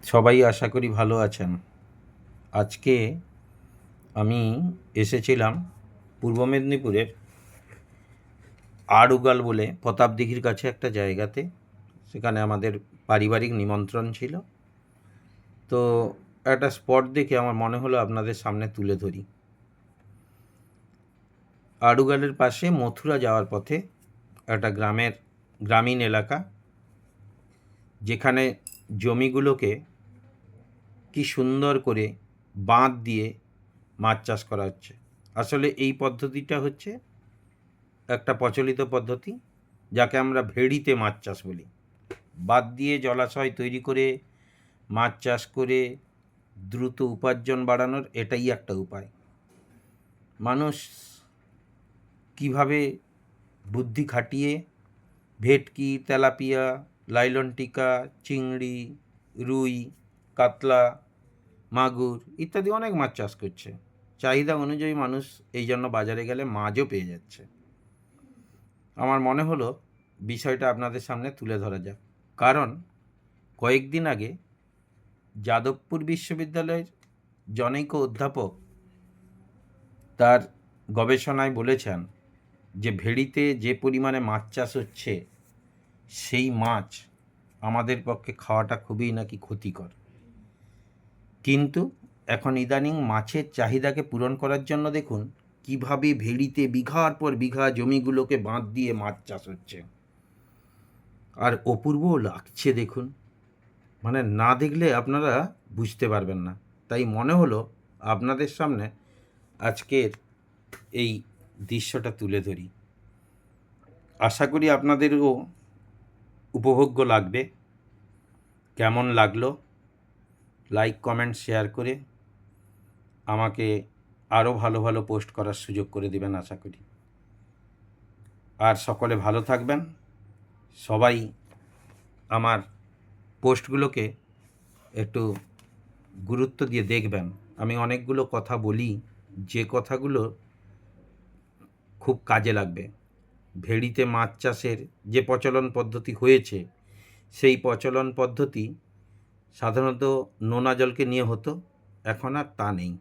সবাই আশা করি ভালো আছেন। আজকে আমি এসেছিলাম পূর্ব মেদিনীপুরের আড়ুগাল বলে প্রতাপদিঘির কাছে একটা জায়গাতে। সেখানে আমাদের পারিবারিক নিমন্ত্রণ ছিল। তো একটা স্পট দেখে আমার মনে হলো আপনাদের সামনে তুলে ধরি। আড়ুগালের পাশে মথুরা যাওয়ার পথে একটা গ্রামীণ এলাকা, যেখানে জমিগুলোকে কি সুন্দর করে বাঁধ দিয়ে মাছ চাষ করা হচ্ছে। আসলে এই পদ্ধতিটা হচ্ছে একটা প্রচলিত পদ্ধতি, যাকে আমরা ভেড়িতে মাছ চাষ বলি। বাঁধ দিয়ে জলাশয় তৈরি করে মাছ চাষ করে দ্রুত উপার্জন বাড়ানোর এটাই একটা উপায়। মানুষ কিভাবে বুদ্ধি খাটিয়ে ভেটকি, তেলাপিয়া, লাইলন টিকা, চিংড়ি, রুই, কাতলা, মাগুর ইত্যাদি অনেক মাছ চাষ করছে। চাহিদা অনুযায়ী মানুষ এই জন্য বাজারে গেলে মাছও পেয়ে যাচ্ছে। আমার মনে হলো বিষয়টা আপনাদের সামনে তুলে ধরা যাক। কারণ কয়েকদিন আগে যাদবপুর বিশ্ববিদ্যালয়ের জনৈক অধ্যাপক তার গবেষণায় বলেছেন যে ভেড়িতে যে পরিমাণে মাছ চাষ হচ্ছে, সেই মাছ আমাদের পক্ষে খাওয়াটা খুবই নাকি ক্ষতিকর। কিন্তু এখন ইদানিং মাছের চাহিদাকে পূরণ করার জন্য দেখুন কিভাবে ভেড়িতে বিঘার পর বিঘা জমিগুলোকে বাঁধ দিয়ে মাছ চাষ হচ্ছে। আর অপূর্বও লাগছে দেখুন, মানে না দেখলে আপনারা বুঝতে পারবেন না। তাই মনে হলো আপনাদের সামনে আজকের এই দৃশ্যটা তুলে ধরি। আশা করি আপনাদেরও উপভোগ্য লাগবে। কেমন লাগলো লাইক, কমেন্ট, শেয়ার করে আমাকে আরও ভালো ভালো পোস্ট করার সুযোগ করে দেবেন আশা করি। আর সকলে ভালো থাকবেন। সবাই আমার পোস্টগুলোকে একটু গুরুত্ব দিয়ে দেখবেন। আমি অনেকগুলো কথা বলি, যে কথাগুলো খুব কাজে লাগবে। ভেড়িতে মাছ চাষের যে প্রচলন পদ্ধতি হয়েছে, সেই প্রচলন পদ্ধতি সাধারণত নোনা জলকে নিয়ে হতো, এখন আর তা নেই।